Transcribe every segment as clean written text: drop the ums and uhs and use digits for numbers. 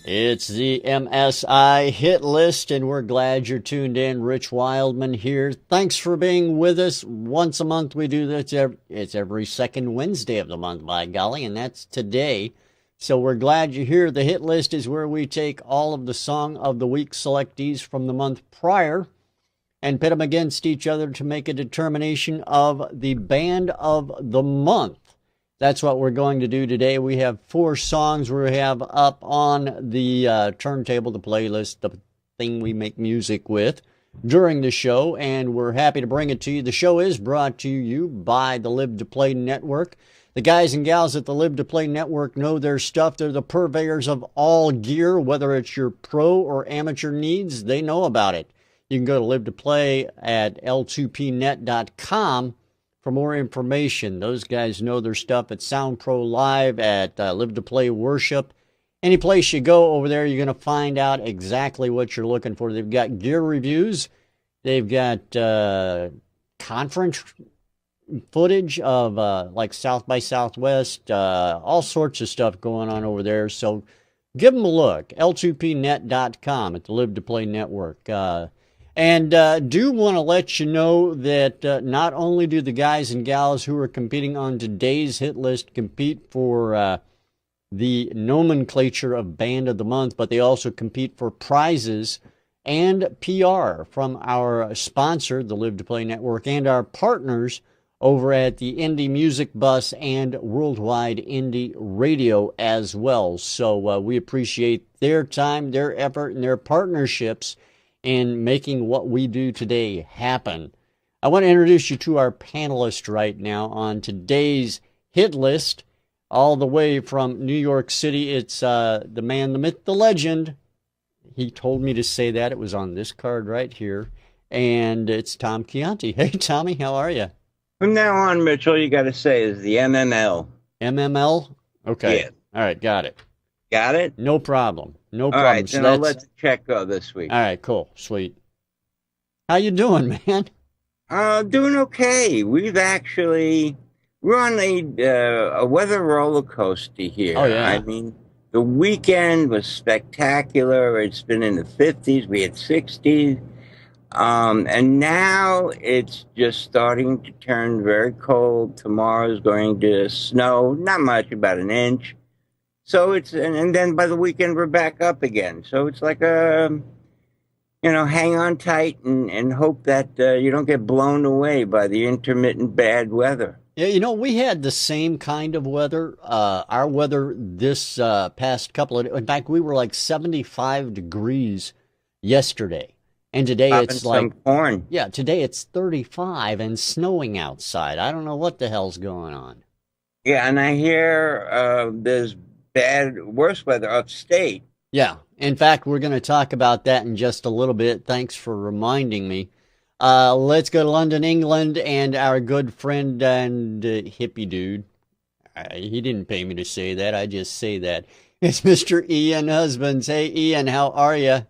It's the MSI hit list, and we're glad you're tuned in. Rich Wildman here. Thanks for being with us. Once a month we do this. It's every second Wednesday of the month, by golly, and that's today. So we're glad you're here. The hit list is where we take all of the Song of the Week selectees from the month prior and pit them against each other to make a determination of the Band of the Month. That's what we're going to do today. We have 4 songs we have up on the turntable, the playlist, the thing we make music with during the show, and we're happy to bring it to you. The show is brought to you by the Live to Play Network. The guys and gals at the Live to Play Network know their stuff. They're the purveyors of all gear, whether it's your pro or amateur needs, they know about it. You can go to Live to Play at l2pnet.com for more information. Those guys know their stuff at Sound Pro Live, at Live to Play Worship. Any place you go over there, you're going to find out exactly what you're looking for. They've got gear reviews. They've got conference footage of like South by Southwest, all sorts of stuff going on over there. So give them a look. l2pnet.com at the Live to Play Network. And do want to let you know that not only do the guys and gals who are competing on today's hit list compete for the nomenclature of Band of the Month, but they also compete for prizes and PR from our sponsor, the Live to Play Network, and our partners over at the Indie Music Bus and Worldwide Indie Radio as well. So we appreciate their time, their effort, and their partnerships in making what we do today happen. I want to introduce you to our panelist right now on today's hit list. All the way from New York City, it's the man, the myth, the legend. He told me to say that. It was on this card right here. And it's Tom Chianti. Hey, Tommy, how are you? From now on, Mitch, all you got to say is the MML. MML? Okay. Yeah. All right, got it. Got it? No problem. No all problem. Right, then I'll let the check go this week. All right, cool. Sweet. How you doing, man? Doing okay. We're on a weather roller coaster here. Oh, yeah. I mean, the weekend was spectacular. It's been in the 50s. We had 60s. And now it's just starting to turn very cold. Tomorrow's going to snow. Not much, about an inch. So and then by the weekend we're back up again. So it's like hang on tight and hope that you don't get blown away by the intermittent bad weather. Yeah, we had the same kind of weather. Our weather this past in fact, we were like 75 degrees yesterday. And today it's like corn. Yeah, today it's 35 and snowing outside. I don't know what the hell's going on. Yeah, and I hear there's worse weather upstate. Yeah. In fact, we're going to talk about that in just a little bit. Thanks for reminding me. Let's go to London, England, and our good friend and hippie dude. He didn't pay me to say that. I just say that. It's Mr. Ian Husbands. Hey, Ian, how are you?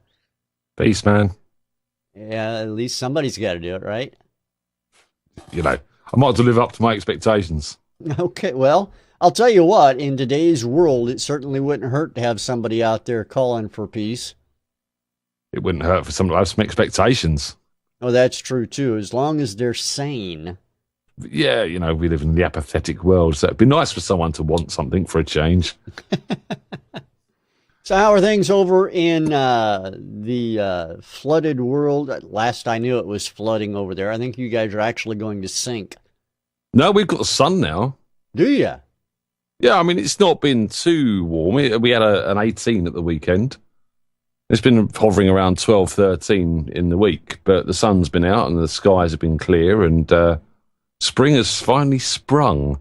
Peace, man. Yeah, at least somebody's got to do it, right? I might have to live up to my expectations. Okay, well, I'll tell you what, in today's world, it certainly wouldn't hurt to have somebody out there calling for peace. It wouldn't hurt for somebody to have some expectations. Oh, that's true, too, as long as they're sane. Yeah, we live in the apathetic world, so it'd be nice for someone to want something for a change. So how are things over in the flooded world? Last I knew, it was flooding over there. I think you guys are actually going to sink. No, we've got the sun now. Do you? Yeah, I mean, it's not been too warm. We had an 18 at the weekend. It's been hovering around 12, 13 in the week, but the sun's been out and the skies have been clear, and spring has finally sprung.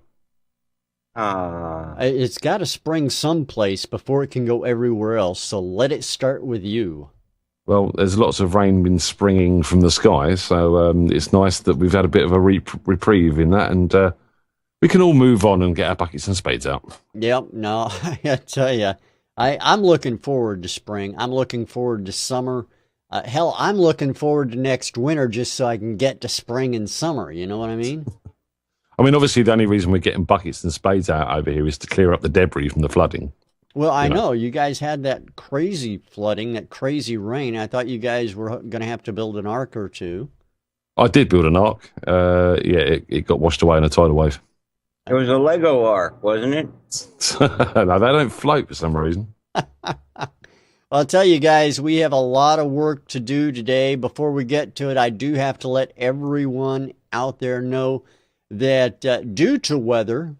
It's got to spring someplace before it can go everywhere else, so let it start with you. Well, there's lots of rain been springing from the sky, so it's nice that we've had a bit of a reprieve in that, and we can all move on and get our buckets and spades out. Yep, no, I tell you, I'm looking forward to spring. I'm looking forward to summer. Hell, I'm looking forward to next winter just so I can get to spring and summer, you know what I mean? I mean, obviously, the only reason we're getting buckets and spades out over here is to clear up the debris from the flooding. Well, I know you guys had that crazy flooding, that crazy rain. I thought you guys were going to have to build an ark or two. I did build an ark. It got washed away in a tidal wave. It was a Lego ark, wasn't it? No, they don't float for some reason. I'll tell you guys, we have a lot of work to do today. Before we get to it, I do have to let everyone out there know that due to weather,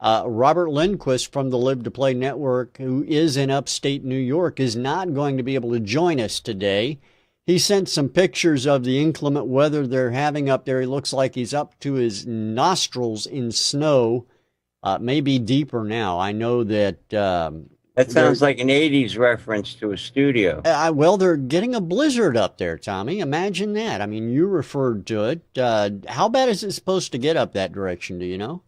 Robert Lindquist from the Live to Play Network, who is in upstate New York, is not going to be able to join us today. He sent some pictures of the inclement weather they're having up there. He looks like he's up to his nostrils in snow, maybe deeper now. I know that... that sounds like an 80s reference to a studio. Well, they're getting a blizzard up there, Tommy. Imagine that. I mean, you referred to it. How bad is it supposed to get up that direction, do you know?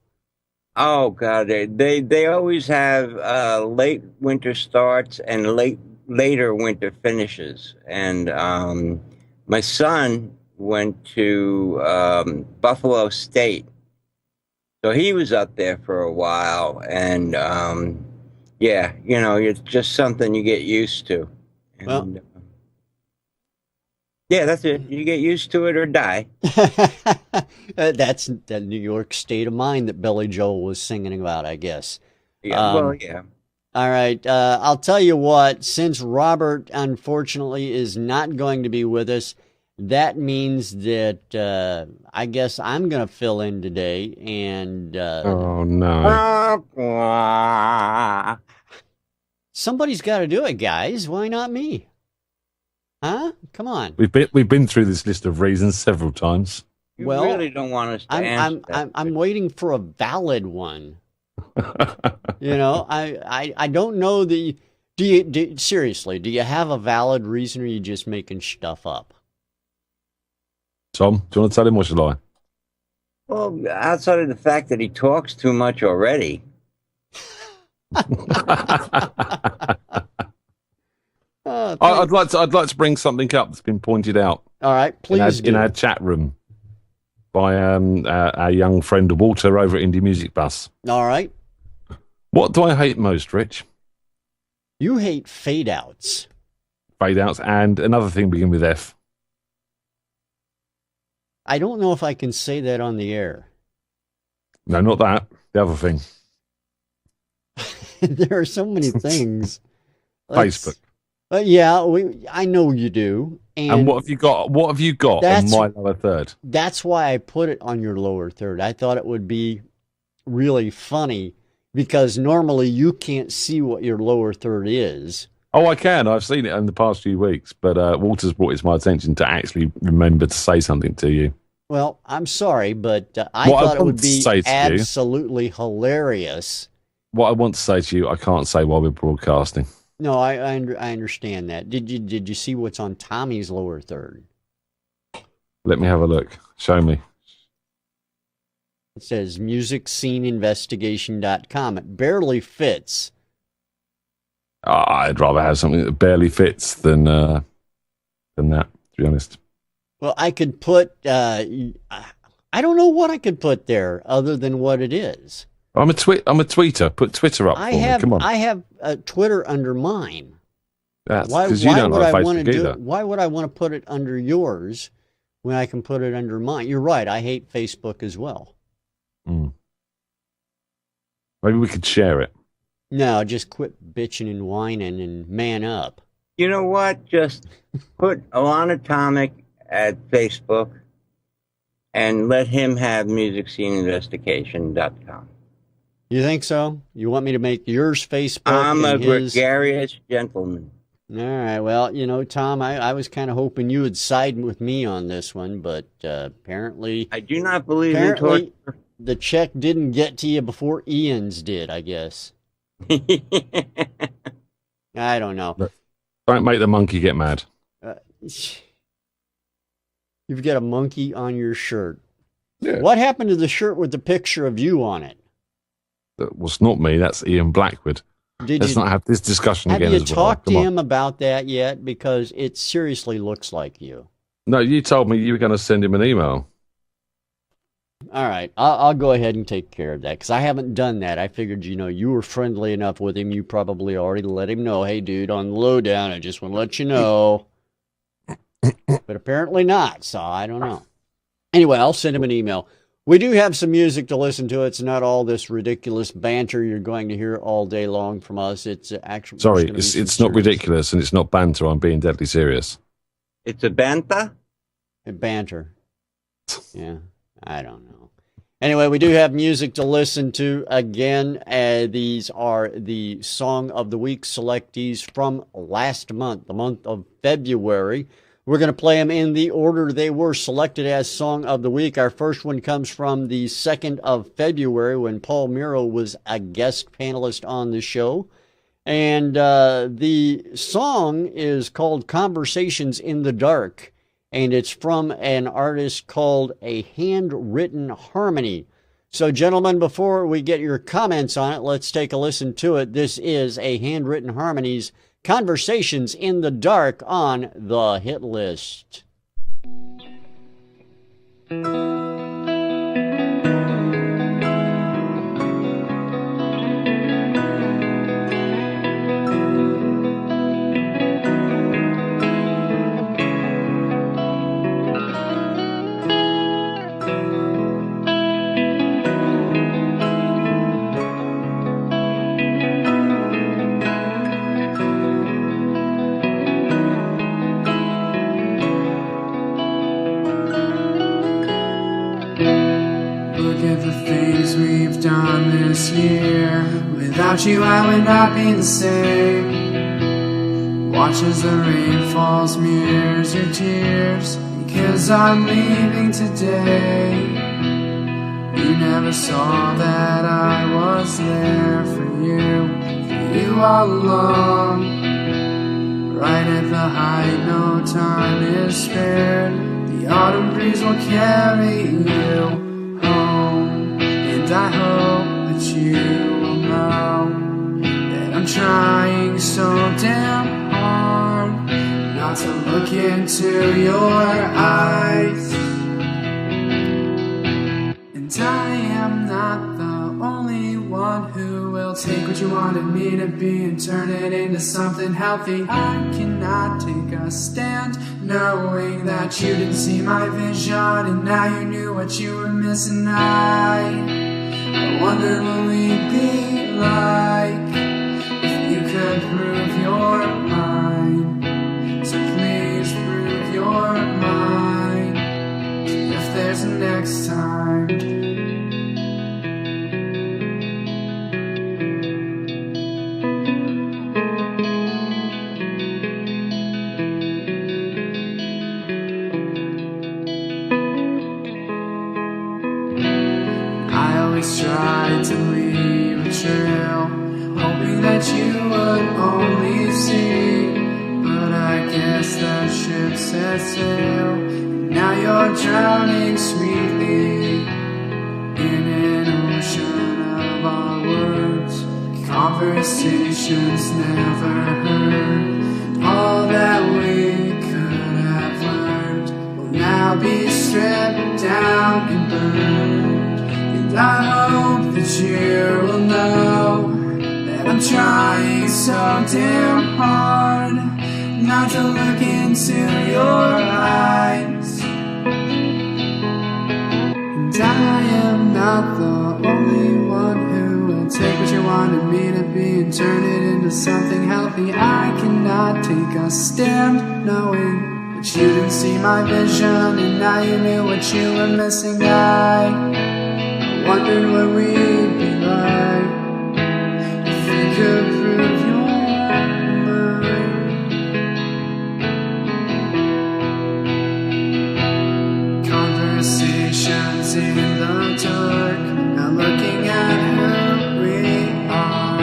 Oh, God. They always have late winter starts and later winter finishes. And my son went to Buffalo State. So he was up there for a while. And, yeah, it's just something you get used to. And, well, yeah, that's it. You get used to it or die. That's the New York state of mind that Billy Joel was singing about, I guess. Yeah, yeah. All right. I'll tell you what, since Robert, unfortunately, is not going to be with us, that means that I guess I'm going to fill in today. And oh, no. Somebody's got to do it, guys. Why not me? Huh? Come on. We've been through this list of reasons several times. You really don't want us to answer that. I'm waiting for a valid one. I don't know the. Seriously, do you have a valid reason, or are you just making stuff up? Tom, do you want to tell him, or shall I? Well, outside of the fact that he talks too much already. I'd like to bring something up that's been pointed out. All right, please in our chat room by our young friend Walter over at Indie Music Bus. All right. What do I hate most, Rich? You hate fade outs. Fade outs, and another thing begin with F. I don't know if I can say that on the air. No, not that. The other thing. There are so many things. Facebook. Yeah, I know you do. And what have you got? What have you got on my lower third? That's why I put it on your lower third. I thought it would be really funny because normally you can't see what your lower third is. Oh, I can. I've seen it in the past few weeks, but Walter's brought it to my attention to actually remember to say something to you. Well, I'm sorry, but I thought it would be absolutely hilarious. What I want to say to you, I can't say while we're broadcasting. No, I understand that. Did you see what's on Tommy's lower third? Let me have a look. Show me. It says musicsceneinvestigation.com. It barely fits. I'd rather have something that barely fits than that, to be honest. Well, I could put, I don't know what I could put there other than what it is. I'm a tweeter. Put Twitter up for me. Come on. I have Twitter under mine. That's because you don't have Facebook either. Why would I want to put it under yours when I can put it under mine? You're right. I hate Facebook as well. Mm. Maybe we could share it. No, just quit bitching and whining and man up. You know what? Just put Alon Atomic at Facebook and let him have musicsceneinvestigation.com. You think so? You want me to make yours Facebook? I'm a gregarious gentleman. All right. Well, Tom, I was kind of hoping you would side with me on this one, but apparently... I do not believe in torture. The check didn't get to you before Ian's did, I guess. I don't know. Don't make the monkey get mad. You've got a monkey on your shirt. Yeah. What happened to the shirt with the picture of you on it? That was not me. That's Ian Blackwood. Let's not have this discussion again. Have you talked to him about that yet? Because it seriously looks like you. No, you told me you were going to send him an email. All right. I'll go ahead and take care of that because I haven't done that. I figured, you were friendly enough with him. You probably already let him know, hey, dude, on the lowdown, I just want to let you know. But apparently not, so I don't know. Anyway, I'll send him an email. We do have some music to listen to. It's not all this ridiculous banter you're going to hear all day long from us. It's actually... Sorry, it's not ridiculous and it's not banter. I'm being deadly serious. It's a banter? Banter. Yeah, I don't know. Anyway, we do have music to listen to. Again, these are the Song of the Week selectees from last month, the month of February. We're going to play them in the order they were selected as Song of the Week. Our first one comes from the 2nd of February when Paul Miro was a guest panelist on the show. And the song is called Conversations in the Dark. And it's from an artist called A Handwritten Harmony. So, gentlemen, before we get your comments on it, let's take a listen to it. This is A Handwritten Harmony's Conversations in the Dark on the Hit List. We've done this year. Without you I would not be the same. Watch as the rain falls, mirrors your tears, because I'm leaving today. You never saw that I was there for you all along. Right at the height, no time is spared. The autumn breeze will carry you. I hope that you will know that I'm trying so damn hard not to look into your eyes. And I am not the only one who will take what you wanted me to be and turn it into something healthy. I cannot take a stand knowing that you didn't see my vision and now you knew what you were missing. I wonder what we'd be like if you could prove your mind. So please prove your mind if there's a next time. Tried to leave a trail, hoping that you would only see. But I guess that ship set sail, and now you're drowning sweetly in an ocean of our words. Conversations never heard. All that we could have learned will now be stripped down and burned. I hope that you will know that I'm trying so damn hard not to look into your eyes. And I am not the only one who will take what you wanted me to be and turn it into something healthy. I cannot take a stand knowing that you didn't see my vision and now you knew what you were missing. I wondered what we'd be like if you could prove your mind. Conversations in the dark, now looking at who we are.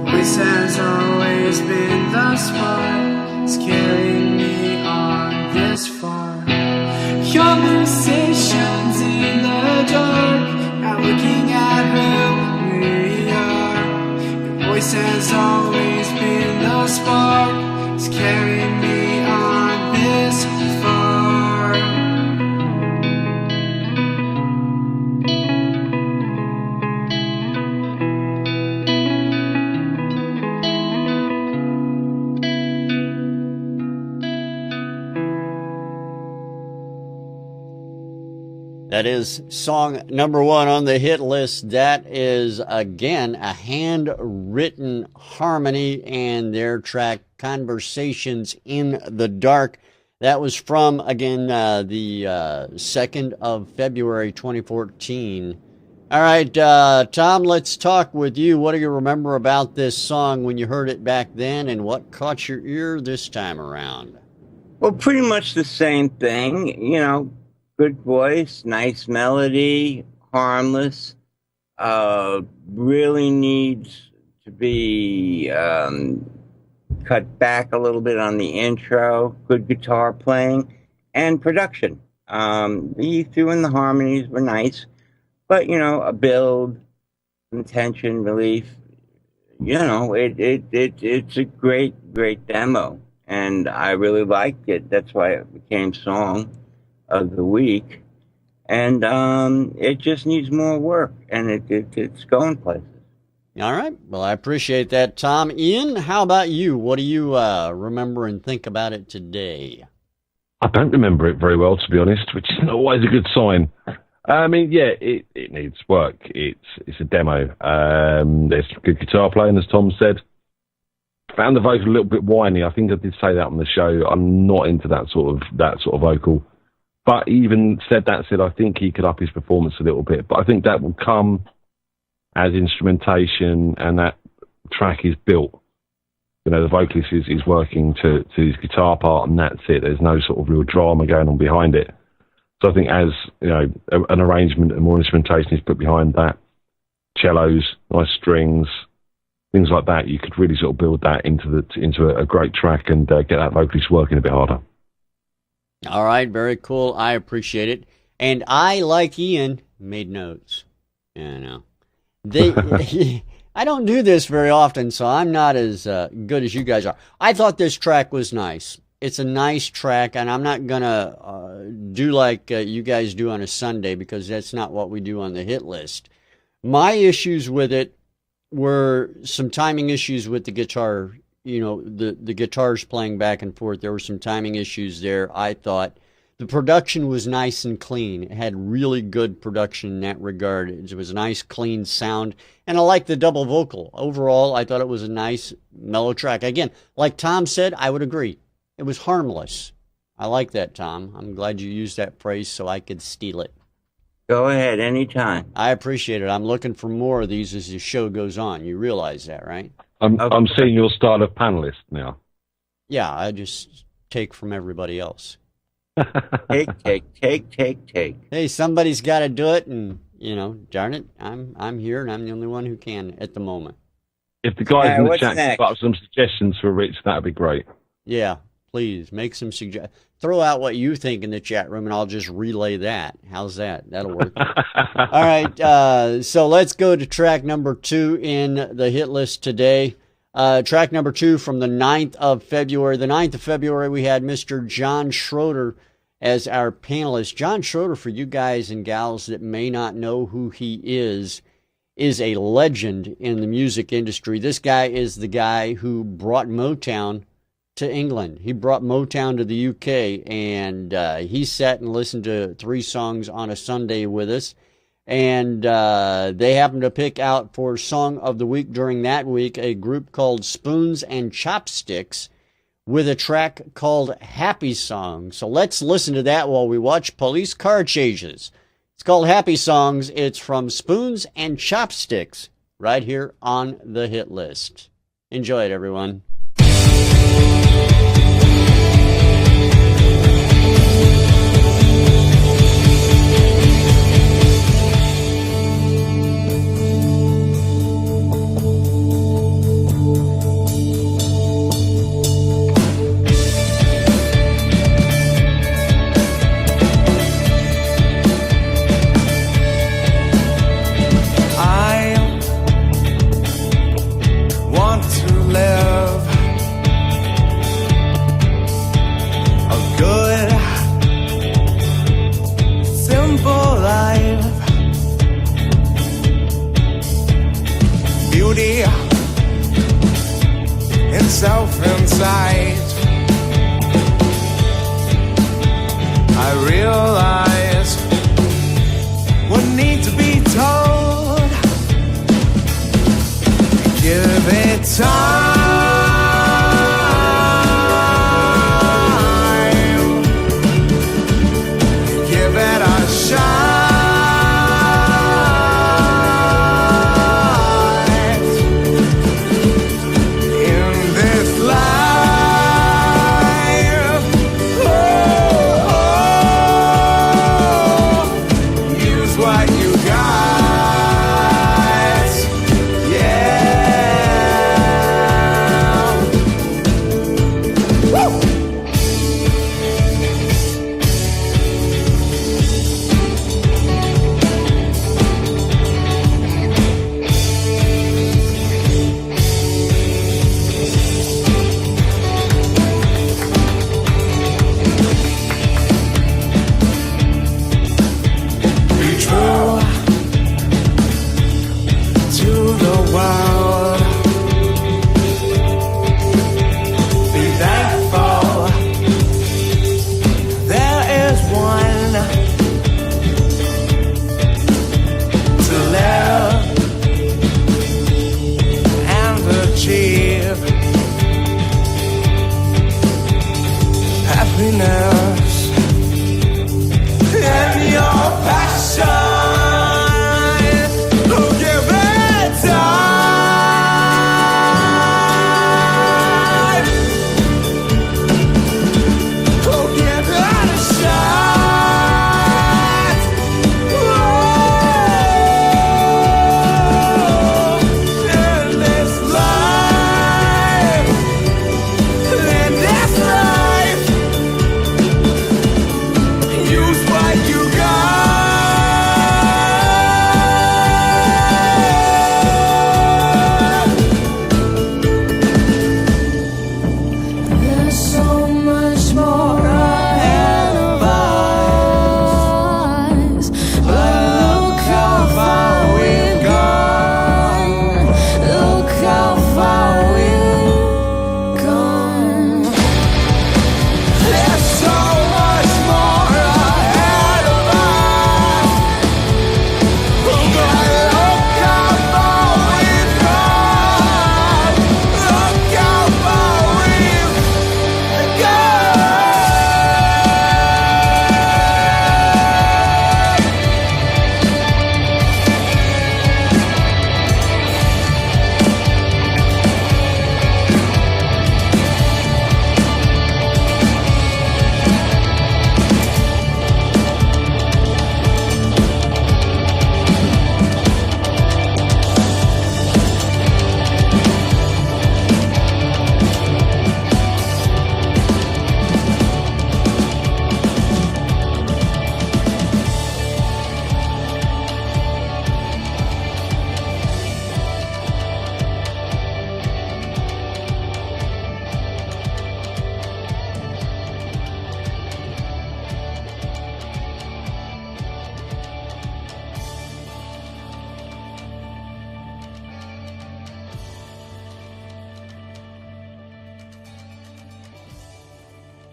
The voice has always been the spark, it's carrying me on this far. Conversations in the dark, looking at who we are. Your voice has always been the spark, it's carrying me on this far. That is song number 1 on the hit list. That is, again, a Handwritten Harmony and their track Conversations in the Dark. That was from, again, the 2nd of February, 2014. All right, Tom, let's talk with you. What do you remember about this song when you heard it back then, and what caught your ear this time around? Well, pretty much the same thing, you know. Good voice, nice melody, harmless. Really needs to be cut back a little bit on the intro. Good guitar playing and production. He threw in the harmonies were nice, but you know, a build, some tension relief. You know, it's a great demo, and I really liked it. That's why it became song of the week, and it just needs more work, and it's going places. All right, well, I appreciate that, Tom. Ian, how about you? What do you remember and think about it today? I don't remember it very well, to be honest, which is not always a good sign. I mean, yeah, it needs work. It's a demo. There's good guitar playing, as Tom said. Found the vocal a little bit whiny. I think I did say that on the show. I'm not into that sort of vocal. But even said, I think he could up his performance a little bit. But I think that will come as instrumentation and that track is built. You know, the vocalist is working to his guitar part, and that's it. There's no sort of real drama going on behind it. So I think as, you know, an arrangement and more instrumentation is put behind that, cellos, nice strings, things like that, you could really sort of build that into a great track and get that vocalist working a bit harder. All right, very cool. I appreciate it. And I, like Ian, made notes. You know, I don't do this very often, so I'm not as good as you guys are. I thought this track was nice. It's a nice track, and I'm not going to do like you guys do on a Sunday, because that's not what we do on the hit list. My issues with it were some timing issues with the guitar. You know, the guitars playing back and forth. There were some timing issues there. I thought the production was nice and clean. It had really good production in that regard. It was a nice, clean sound. And I liked the double vocal. Overall, I thought it was a nice, mellow track. Again, like Tom said, I would agree. It was harmless. I like that, Tom. I'm glad you used that phrase so I could steal it. Go ahead, anytime. I appreciate it. I'm looking for more of these as the show goes on. You realize that, right? I'm seeing your style of panelist now. Yeah, I just take from everybody else. Take. Hey, somebody's got to do it, and you know, darn it, I'm here, and I'm the only one who can at the moment. If the guys in the chat can put up some suggestions for Rich, that'd be great. Yeah, please make some suggestions. Throw out what you think in the chat room, and I'll just relay that. How's that? That'll work. All right, so let's go to track number 2 in the hit list today. Track number 2 from the 9th of February. The 9th of February, we had Mr. John Schroeder as our panelist. John Schroeder, for you guys and gals that may not know who he is a legend in the music industry. This guy is the guy who brought Motown to England. He brought Motown to the UK, and he sat and listened to 3 songs on a Sunday with us. And they happened to pick out for Song of the Week during that week a group called Spoons and Chopsticks with a track called Happy Songs. So let's listen to that while we watch Police Car Chases. It's called Happy Songs. It's from Spoons and Chopsticks right here on the hit list. Enjoy it, everyone. Self inside, I realize Give it a shot.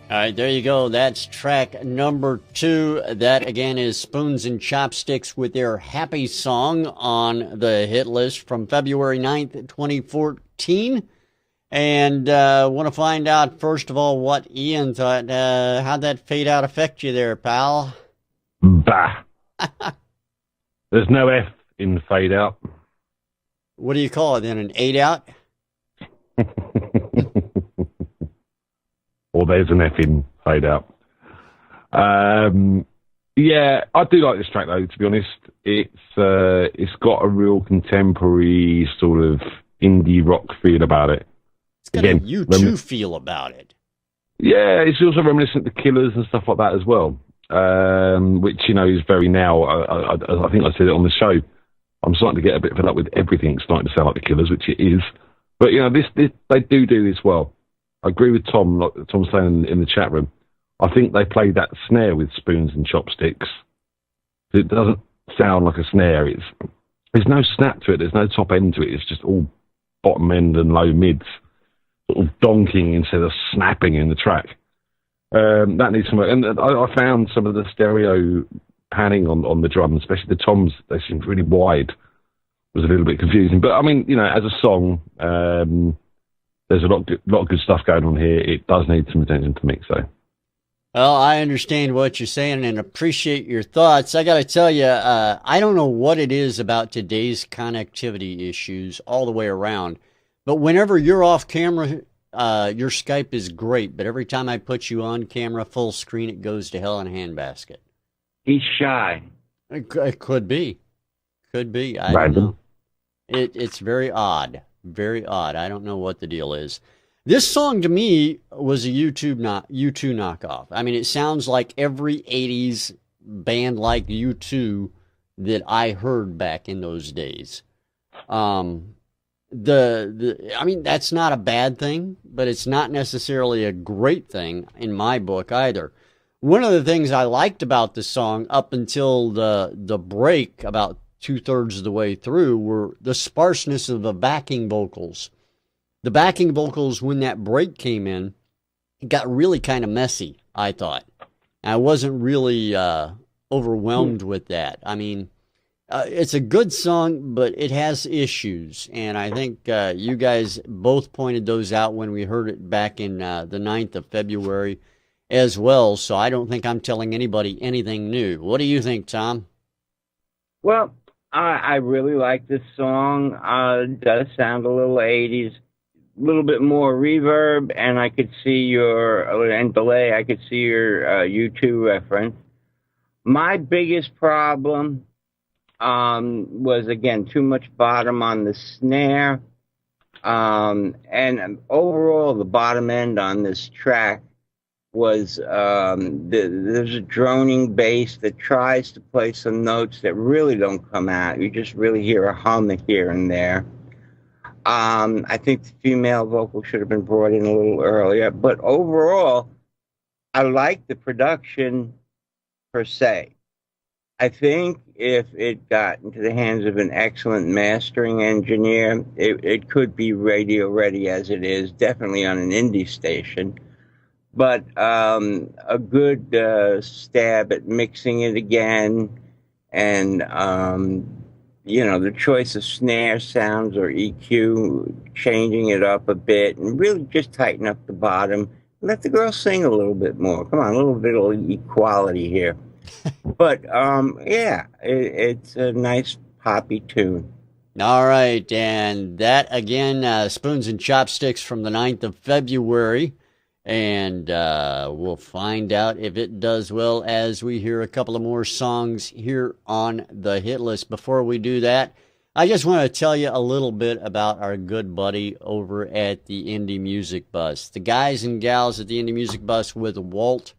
All right, there you go. That's track number 2. That, again, is Spoons and Chopsticks with their Happy Song on the hit list from February 9th, 2014. And want to find out, first of all, what Ian thought. How'd that fade out affect you there, pal? Bah. There's no F in fade out. What do you call it then, an 8 out? Or there's an F in fade out. Yeah, I do like this track though, to be honest. It's got a real contemporary sort of indie rock feel about it. It's got a U2 feel about it. Yeah, it's also reminiscent of the Killers and stuff like that as well, which, you know, is very now. I think I said it on the show. I'm starting to get a bit fed up with everything. It's starting to sound like the Killers, which it is. But, you know, this they do this well. I agree with Tom, like Tom's saying in the chat room. I think they played that snare with Spoons and Chopsticks. It doesn't sound like a snare. There's no snap to it. There's no top end to it. It's just all bottom end and low mids, sort of donking instead of snapping in the track. That needs some work. And I found some of the stereo panning on the drums, especially the toms. They seem really wide. was a little bit confusing. But I mean, you know, as a song, there's a lot of good stuff going on here. It does need some attention to mix, though. Well, I understand what you're saying and appreciate your thoughts. I got to tell you, I don't know what it is about today's connectivity issues all the way around, but whenever you're off camera, your Skype is great. But every time I put you on camera full screen, it goes to hell in a handbasket. He's shy. It could be. Could be. I Random. don't know. It's very odd. Very odd. I don't know what the deal is. This song to me was a U2 knockoff. I mean, it sounds like every 80s band like U2 that I heard back in those days. I mean, that's not a bad thing, but it's not necessarily a great thing in my book either. One of the things I liked about the song up until the break, about 2/3 of the way through, were the sparseness of the backing vocals. The backing vocals, when that break came in, it got really kind of messy, I thought. I wasn't really overwhelmed with that. I mean, it's a good song, but it has issues. And I think you guys both pointed those out when we heard it back in the 9th of February as well. So I don't think I'm telling anybody anything new. What do you think, Tom? Well, I really like this song. It does sound a little 80s. A little bit more reverb, and I could see and delay, I could see your U2 reference. My biggest problem was, again, too much bottom on the snare. And overall, the bottom end on this track was, there's a droning bass that tries to play some notes that really don't come out. You just really hear a hum here and there. I think the female vocal should have been brought in a little earlier, but overall, I like the production per se. I think if it got into the hands of an excellent mastering engineer, it could be radio ready as it is, definitely on an indie station. But a good stab at mixing it again, and you know, the choice of snare sounds or EQ, changing it up a bit, and really just tighten up the bottom. Let the girl sing a little bit more. Come on, a little bit of equality here. But, yeah, it's a nice poppy tune. All right, and that, again, Spoons and Chopsticks from the 9th of February. And we'll find out if it does well as we hear a couple of more songs here on the hit list. Before we do that, I just want to tell you a little bit about our good buddy over at the Indie Music Bus. The guys and gals at the Indie Music Bus with Walt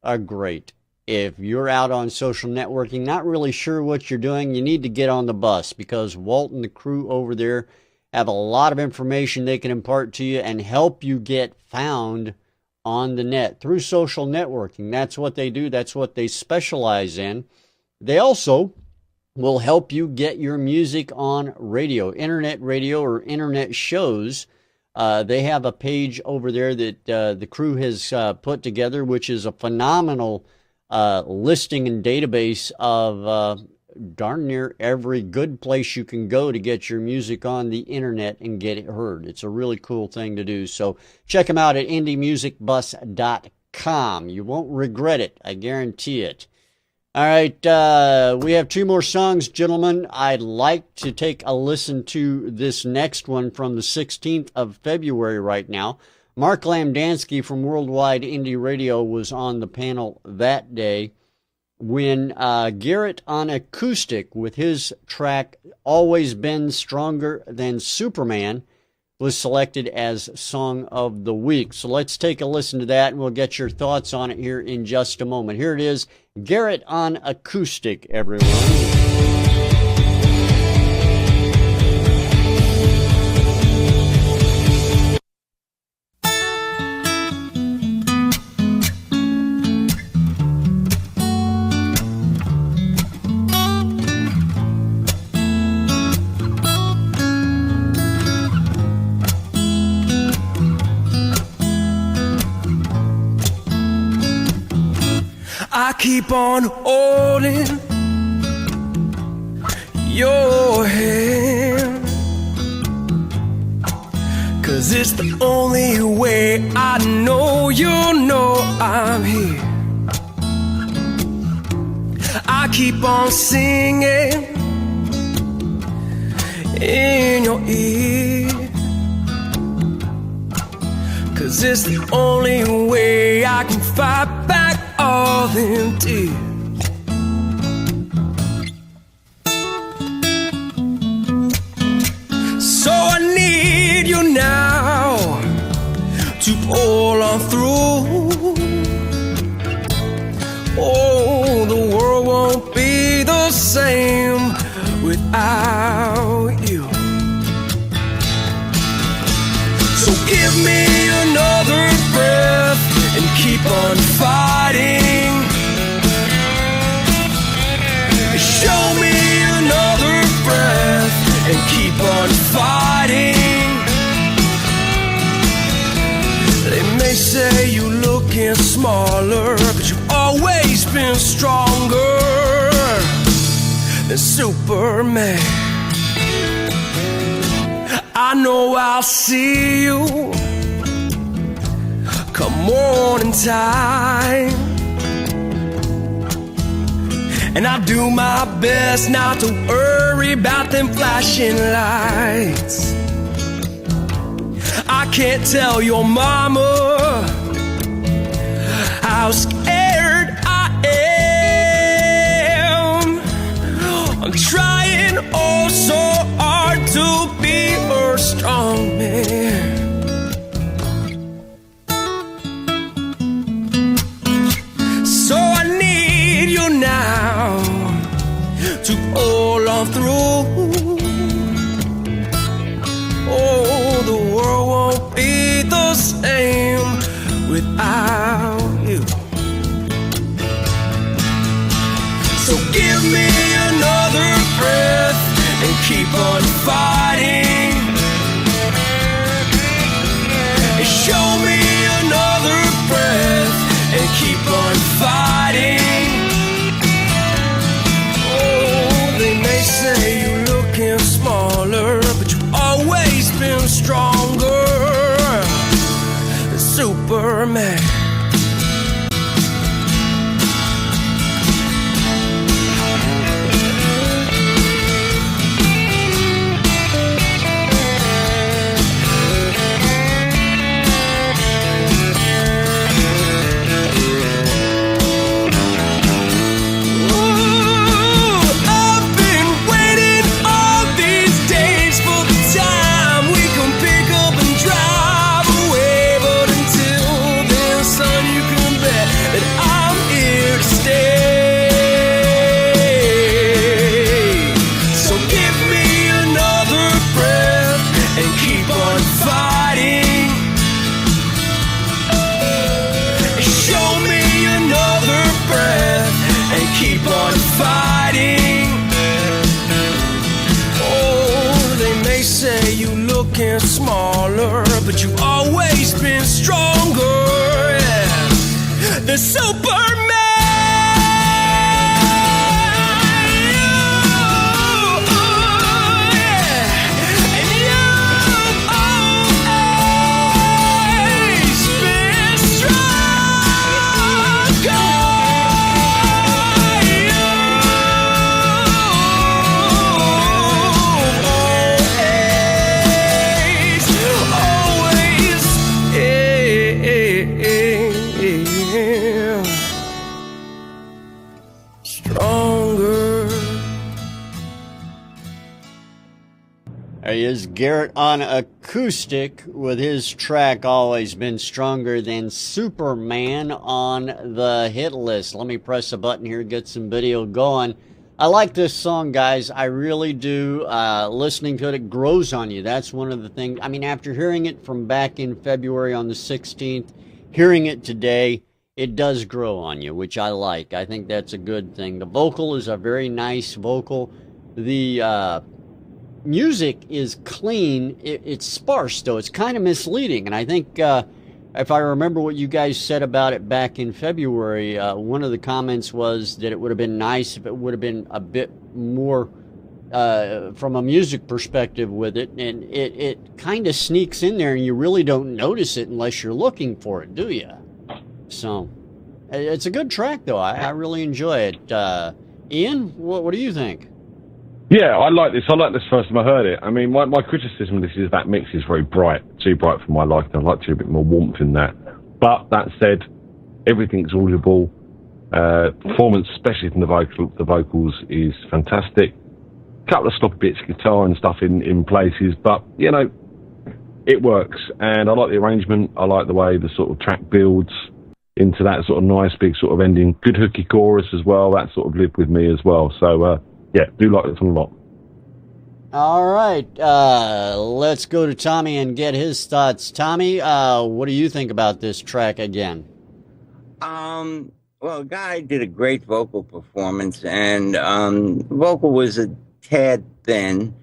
are great. If you're out on social networking, not really sure what you're doing, you need to get on the bus, because Walt and the crew over there have a lot of information they can impart to you and help you get found on the net through social networking. That's what they do. That's what they specialize in. They also will help you get your music on radio, internet radio, or internet shows. They have a page over there that the crew has put together, which is a phenomenal listing and database of darn near every good place you can go to get your music on the internet and get it heard. It's a really cool thing to do. So check them out at indiemusicbus.com. You won't regret it. I guarantee it. All right. We have two more songs, gentlemen. I'd like to take a listen to this next one from the 16th of February right now. Mark Lamdansky from Worldwide Indie Radio was on the panel that day when Garrett on acoustic with his track Always Been Stronger Than Superman was selected as Song of the Week. So let's take a listen to that, and we'll get your thoughts on it here in just a moment. Here it is, Garrett on acoustic, everyone. I keep on holding your hand. 'cause it's the only way I know you'll know I'm here. I keep on singing in your ear, 'cause it's the only way I can fight back all them tears. So I need you now to pull on through. Oh, the world won't be the same without you. So give me another breath and keep on fighting. Show me another breath and keep on fighting. They may say you're looking smaller, but you've always been stronger than Superman. I know I'll see you come morning time, and I'll do my best not to worry about them flashing lights. I can't tell your mama how scared I am. I'm trying oh so hard to be a strong man. So I need you now to pull on through. Oh, the world won't be the same without you. So give me another breath and keep on fighting. Show me another breath and keep on fighting. Oh, they may say you're looking smaller, but you've always been stronger than Superman. Smaller, but you've always been stronger, yeah. The Superman. Is Garrett on acoustic with his track Always Been Stronger Than Superman on the hit list. Let me press a button here, get some video going. I like this song, guys. I really do. Listening to it grows on you. That's one of the things. I mean, after hearing it from back in February on the 16th, hearing it today, it does grow on you, which I like. I think that's a good thing. The vocal is a very nice vocal. The music is clean. It's sparse, though. It's kind of misleading. And I think if I remember what you guys said about it back in February, one of the comments was that it would have been nice if it would have been a bit more from a music perspective with it, and it kind of sneaks in there, and you really don't notice it unless you're looking for it, do you? So, it's a good track, though. I really enjoy it. Ian, what do you think? Yeah, I like this. I like this first time I heard it. I mean, my criticism of this is that mix is very bright, too bright for my liking. I'd like to see a bit more warmth in that. But that said, everything's audible. Performance, especially from the vocals, is fantastic. A couple of sloppy bits of guitar and stuff in places, but, you know, it works. And I like the arrangement. I like the way the sort of track builds into that sort of nice big sort of ending. Good hooky chorus as well. That sort of lived with me as well. So, yeah, do like this one a lot. All right, let's go to Tommy and get his thoughts. Tommy, what do you think about this track again? Well, Guy did a great vocal performance, and vocal was a tad thin,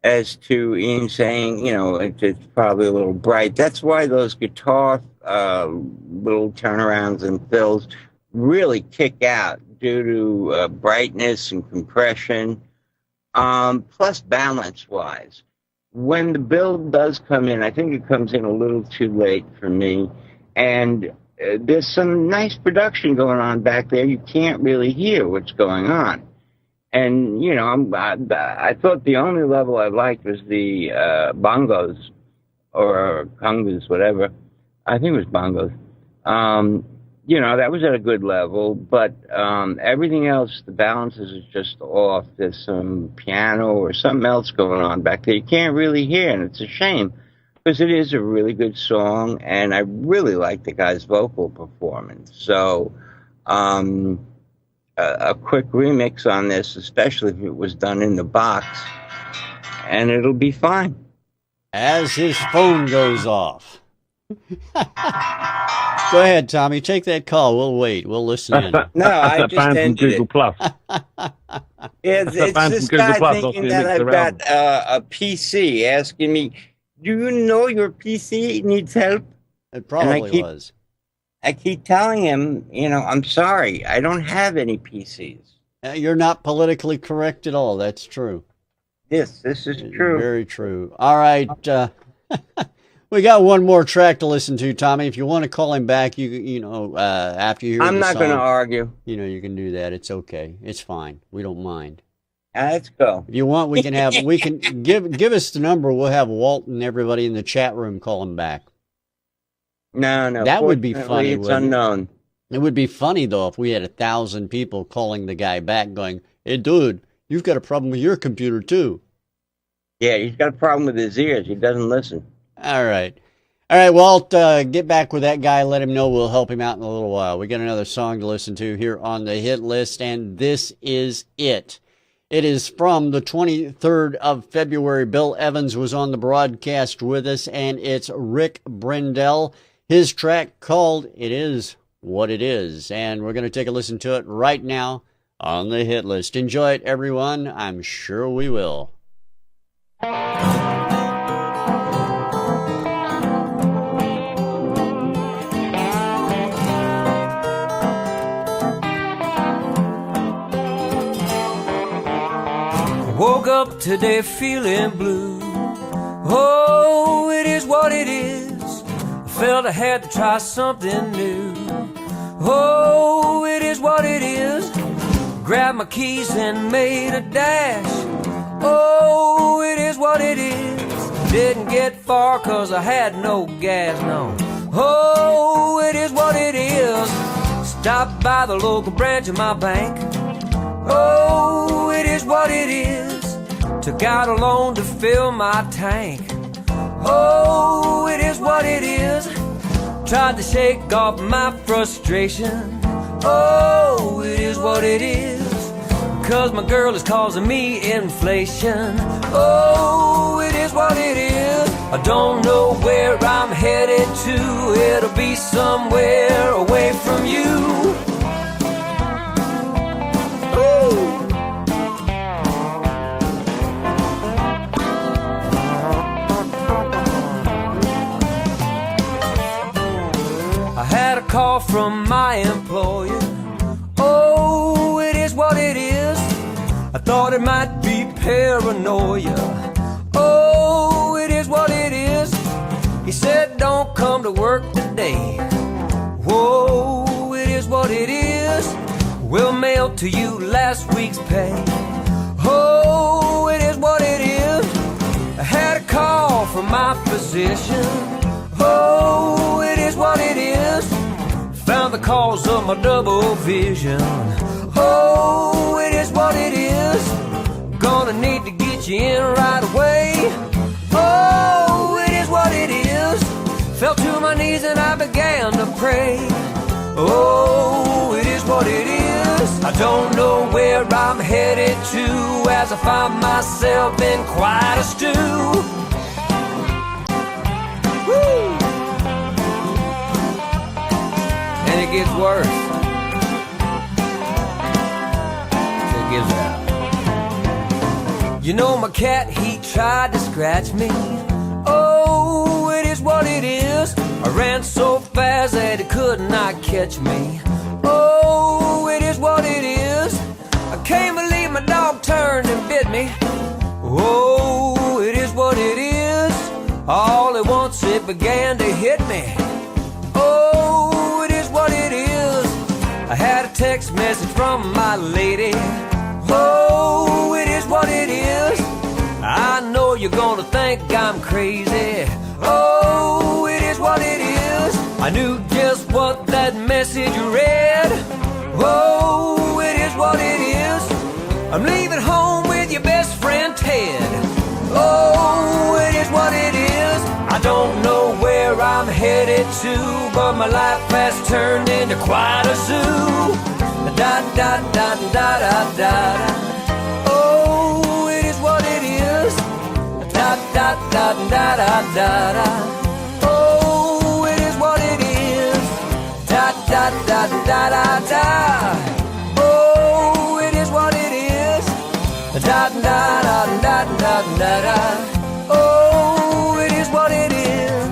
as to Ian saying, you know, it's probably a little bright. That's why those guitar little turnarounds and fills really kick out due to brightness and compression, plus balance-wise. When the build does come in, I think it comes in a little too late for me, and there's some nice production going on back there. You can't really hear what's going on. And, you know, I thought the only level I liked was the bongos, or congas, whatever. I think it was bongos. You know, that was at a good level, but everything else, the balances is just off. There's some piano or something else going on back there. You can't really hear, and it's a shame, because it is a really good song, and I really like the guy's vocal performance. So, a quick remix on this, especially if it was done in the box, and it'll be fine. As his phone goes off. Go ahead, Tommy. Take that call. We'll wait. We'll listen in. No, I just ended Google it. Plus. It's this guy thinking that I've got a PC asking me, do you know your PC needs help? It probably was. I keep telling him, you know, I'm sorry, I don't have any PCs. You're not politically correct at all. That's true. Yes, this is true. Very true. All right. We got one more track to listen to, Tommy. If you want to call him back, you know, after you hear I'm not going to argue. You know, you can do that. It's okay. It's fine. We don't mind. Let's go. If you want, we can give us the number. We'll have Walt and everybody in the chat room call him back. No. That would be funny. It's unknown. It would be funny, though, if we had 1,000 people calling the guy back going, hey, dude, you've got a problem with your computer, too. Yeah, he's got a problem with his ears. He doesn't listen. All right, Walt, get back with that guy. Let him know we'll help him out in a little while. We got another song to listen to here on the hit list, and this is it. It is from the 23rd of February. Bill Evans was on the broadcast with us, and it's Rick Brindell. His track called It Is What It Is, and we're going to take a listen to it right now on the hit list. Enjoy it, everyone. I'm sure we will. Woke up today feeling blue. Oh, it is what it is. I felt I had to try something new. Oh, it is what it is. Grabbed my keys and made a dash. Oh, it is what it is. Didn't get far 'cause I had no gas, no. Oh, it is what it is. Stopped by the local branch of my bank. Oh, it is what it is. Took out a loan to fill my tank. Oh, it is what it is. Tried to shake off my frustration. Oh, it is what it is. 'Cause my girl is causing me inflation. Oh, it is what it is. I don't know where I'm headed to. It'll be somewhere away from you. Call from my employer. Oh, it is what it is. I thought it might be paranoia. Oh, it is what it is. He said, don't come to work today. Whoa, it is what it is. We'll mail to you last week's pay. Oh, it is what it is. I had a call from my physician. Oh, it is what it is. Found the cause of my double vision. Oh, it is what it is. Gonna need to get you in right away. Oh, it is what it is. Fell to my knees and I began to pray. Oh, it is what it is. I don't know where I'm headed to as I find myself in quite a stew. Woo! And it gets worse. It gives out. You know my cat, he tried to scratch me. Oh, it is what it is. I ran so fast that it could not catch me. Oh, it is what it is. I can't believe my dog turned and bit me. Oh, it is what it is. All at once it began to hit me. Oh, it is what it is. I had a text message from my lady. Oh, it is what it is. I know you're gonna think I'm crazy. Oh, it is what it is. I knew just what that message read. Oh, it is what it is. I'm leaving home with your best friend Ted. Oh, it is what it is. I don't know where I'm headed to, but my life has turned into quite a zoo. Da da da da da da. Oh, it is what it is. Da da da da da da. Oh, it is what it is. Da da da da da da. Oh, it is what it is. Da da da da da da da. Oh, it is what it is.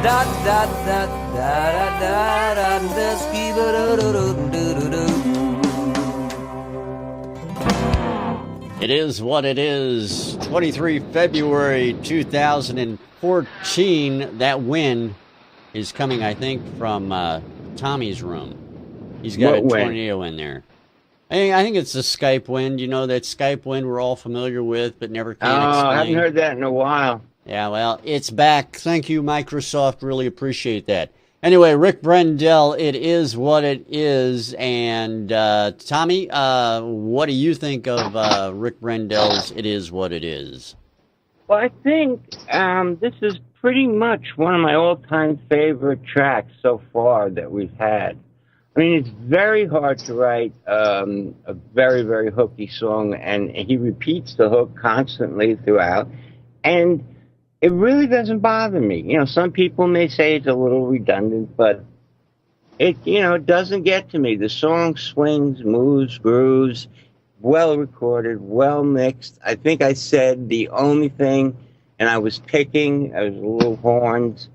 Da da da da da da da. Skip do do do do do. It is what it is. 23 February 2014. That win is coming, I think, from Tommy's room. He's got What a tornado in there. I think it's the Skype wind. You know, that Skype wind we're all familiar with, but never can explain. I haven't heard that in a while. Yeah, well, it's back. Thank you, Microsoft. Really appreciate that. Anyway, Rick Brindell, it is what it is. And Tommy, what do you think of Rick Brindell's It Is What It Is? Well, I think this is pretty much one of my all-time favorite tracks so far that we've had. I mean, it's very hard to write a very, very hooky song, and he repeats the hook constantly throughout. And it really doesn't bother me. You know, some people may say it's a little redundant, but it, you know, it doesn't get to me. The song swings, moves, grooves, well recorded, well mixed. I think I said the only thing, and I was picking, I was a little horns,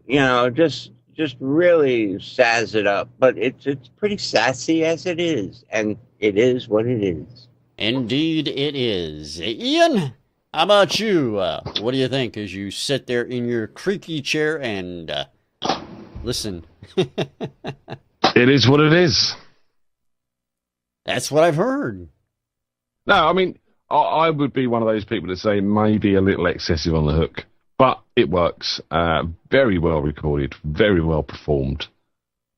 you know, just really sazz it up. But it's pretty sassy as it is, and it is what it is. Indeed it is. Ian? How about you? What do you think as you sit there in your creaky chair and listen? It is what it is. That's what I've heard. No, I mean, I would be one of those people that say maybe a little excessive on the hook, but it works. Very well recorded, very well performed,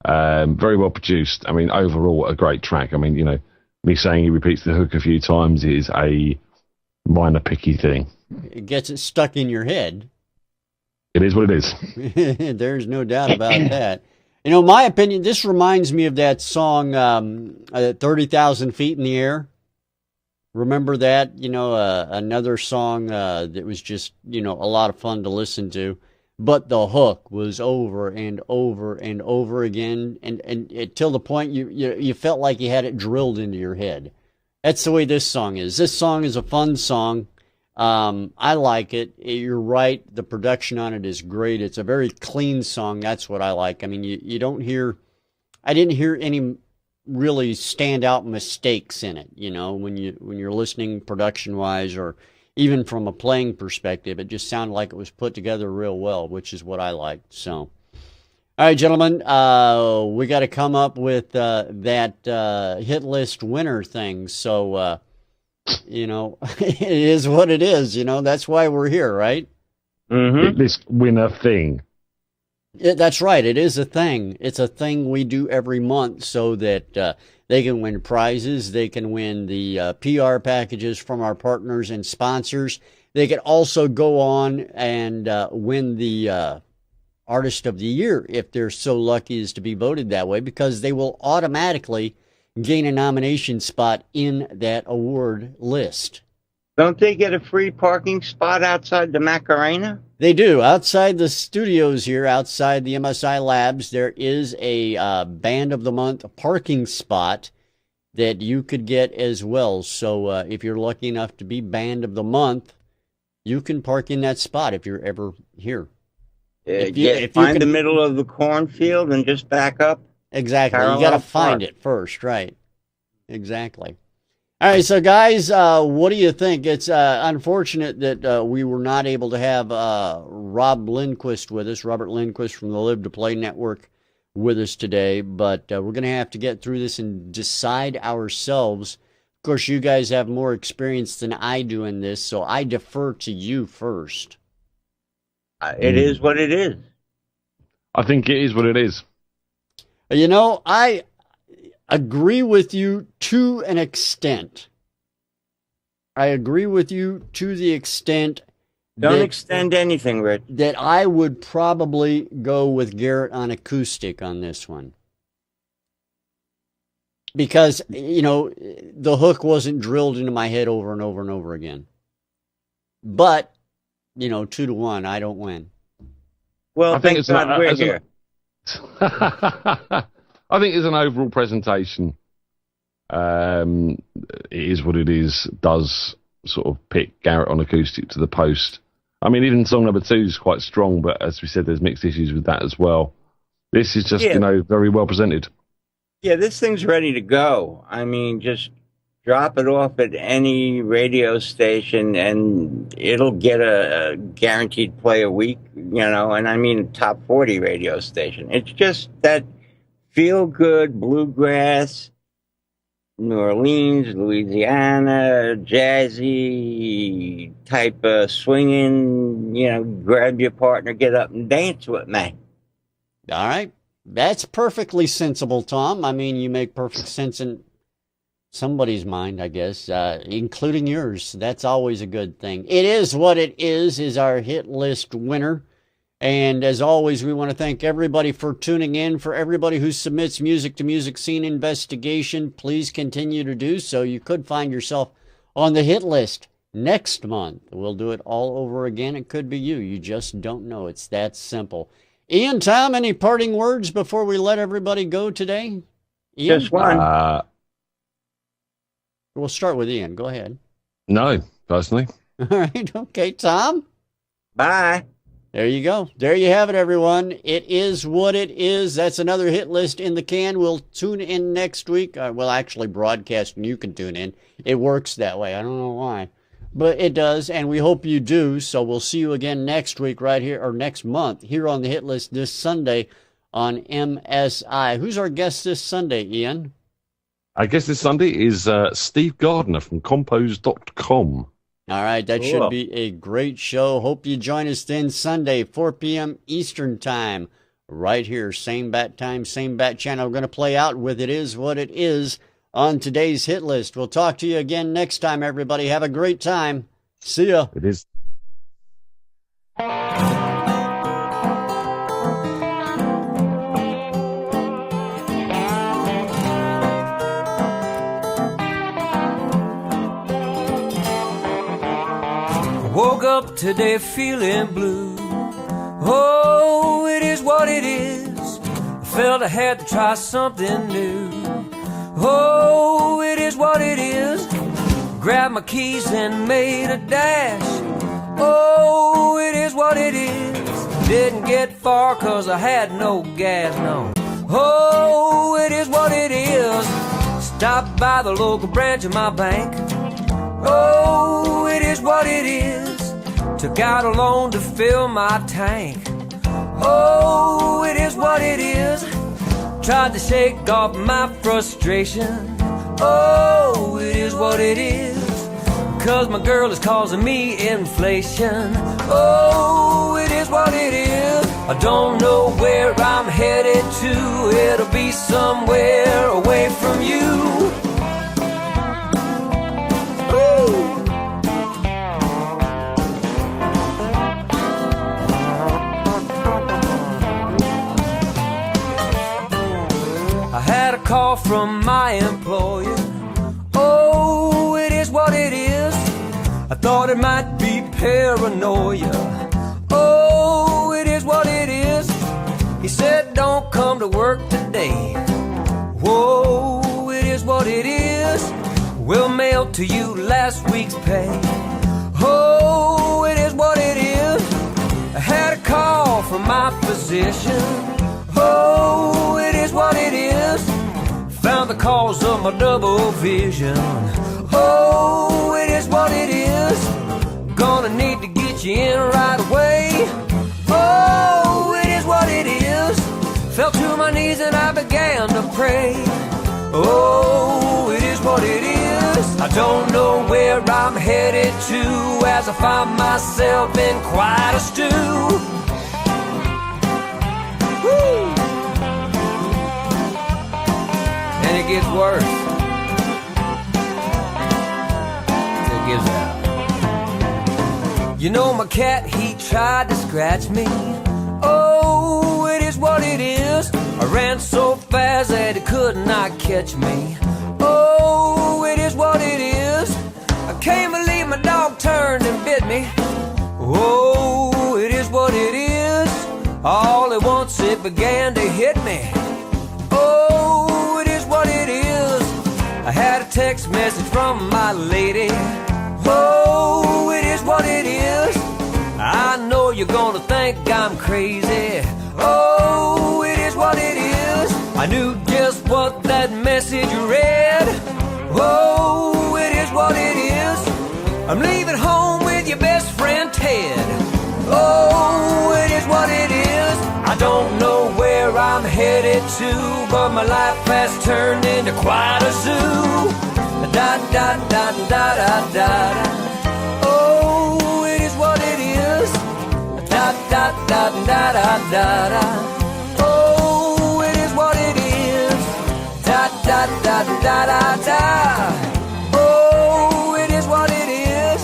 very well produced. I mean, overall, a great track. I mean, you know, me saying he repeats the hook a few times is a minor picky thing. It gets it stuck in your head. It is what it is. There's no doubt about that. You know, my opinion, this reminds me of that song, 30,000 Feet in the Air. Remember that? You know, another song that was just, you know, a lot of fun to listen to. But the hook was over and over and over again, and till the point you felt like you had it drilled into your head. That's the way this song is. This song is a fun song. I like it. You're right. The production on it is great. It's a very clean song. That's what I like. I mean, you don't hear, I didn't hear any really standout mistakes in it. You know, when you're listening production wise, or even from a playing perspective, it just sounded like it was put together real well, which is what I liked. So, all right, gentlemen, we got to come up with that hit list winner thing. So, you know, it is what it is. You know, that's why we're here, right? Hit list winner thing. That's right. It is a thing. It's a thing we do every month so that they can win prizes. They can win the PR packages from our partners and sponsors. They can also go on and win the Artist of the Year if they're so lucky as to be voted that way, because they will automatically gain a nomination spot in that award list. Don't they get a free parking spot outside the Macarena? They do. Outside the studios here, outside the MSI labs, there is a Band of the Month parking spot that you could get as well. So if you're lucky enough to be Band of the Month, you can park in that spot if you're ever here. Find the middle of the cornfield and just back up. Exactly. You got to find it first, right? Exactly. All right, so guys, what do you think? It's unfortunate that we were not able to have Robert Lindquist from the Live to Play Network with us today, but we're going to have to get through this and decide ourselves. Of course, you guys have more experience than I do in this, so I defer to you first. It is what it is. I think it is what it is. You know, I agree with you to an extent. I agree with you to the extent Don't extend anything, Rich. that I would probably go with Garrett on acoustic on this one. Because, you know, the hook wasn't drilled into my head over and over and over again. But, you know, 2-1, I don't win. Well, thank God we're here. I think it's an overall presentation. It is what it is. Does sort of pick Garrett on acoustic to the post. I mean, even song number 2 is quite strong, but as we said, there's mixed issues with that as well. This is just, very well presented. Yeah, this thing's ready to go. I mean, just drop it off at any radio station and it'll get a guaranteed play a week, and I mean a top 40 radio station. It's just that feel-good bluegrass, New Orleans, Louisiana, jazzy type of swinging, grab your partner, get up and dance with me. All right. That's perfectly sensible, Tom. I mean, you make perfect sense in somebody's mind, I guess, including yours. That's always a good thing. It is what it is our hit list winner. And as always, we want to thank everybody for tuning in. For everybody who submits music to Music Scene Investigation, please continue to do so. You could find yourself on the hit list next month. We'll do it all over again. It could be you. You just don't know. It's that simple. Ian, Tom, any parting words before we let everybody go today? Ian? Just one. We'll start with Ian. Go ahead. No, personally. All right. Okay, Tom? Bye. There you go. There you have it, everyone. It is what it is. That's another hit list in the can. We'll tune in next week. We'll actually broadcast and you can tune in. It works that way. I don't know why, but it does, and we hope you do. So we'll see you again next week right here, or next month, here on the hit list this Sunday on MSI. Who's our guest this Sunday, Ian? Our guest this Sunday is Steve Gardner from Compose.com. All right, that should be a great show. Hope you join us then Sunday, 4 p.m. Eastern Time, right here. Same bat time, same bat channel. We're going to play out with It Is What It Is on today's hit list. We'll talk to you again next time, everybody. Have a great time. See ya. It is. Woke up today feeling blue. Oh, it is what it is. I felt I had to try something new. Oh, it is what it is. Grabbed my keys and made a dash. Oh, it is what it is. Didn't get far 'cause I had no gas, no. Oh, it is what it is. Stopped by the local branch of my bank. Oh, it is what it is. Took out a loan to fill my tank. Oh, it is what it is. Tried to shake off my frustration. Oh, it is what it is. 'Cause my girl is causing me inflation. Oh, it is what it is. I don't know where I'm headed to. It'll be somewhere away from you. Ooh. I had a call from my employer. Oh, it is what it is. I thought it might be paranoia. Oh, it is what it is. He said, don't come to work today. Whoa, it is what it is. We'll mail to you last week's pay. Oh, it is what it is. I had a call from my physician. Oh, it is what it is. Found the cause of my double vision. Oh, it is what it is. Gonna need to get you in right away. Oh, it is what it is. Fell to my knees and I began to pray. Oh, it is what it is. I don't know where I'm headed to as I find myself in quite a stew. Woo! And it gets worse. It gives out. You know my cat, he tried to scratch me. Oh, it is what it is. I ran so fast that it could not catch me. Oh, it is what it is. I can't believe my dog turned and bit me. Oh, it is what it is. All at once it began to hit me. Oh, it is what it is. I had a text message from my lady. Oh, it is what it is. I know you're gonna think I'm crazy. Oh, it is what it is. I knew just what that message read. Oh, it is what it is. I'm leaving home with your best friend Ted. Oh, it is what it is. I don't know where I'm headed to, but my life has turned into quite a zoo. Da da da da da da. Oh, it is what it is. Da da da da da da. Oh, it is what it is. Da da da da da da. Oh, it is what it is.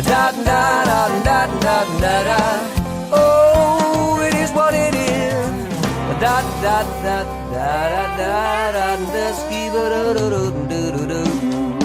Da da da da da da. Oh, it is what it is. Da da da da da da da. Just keep it do do do do do.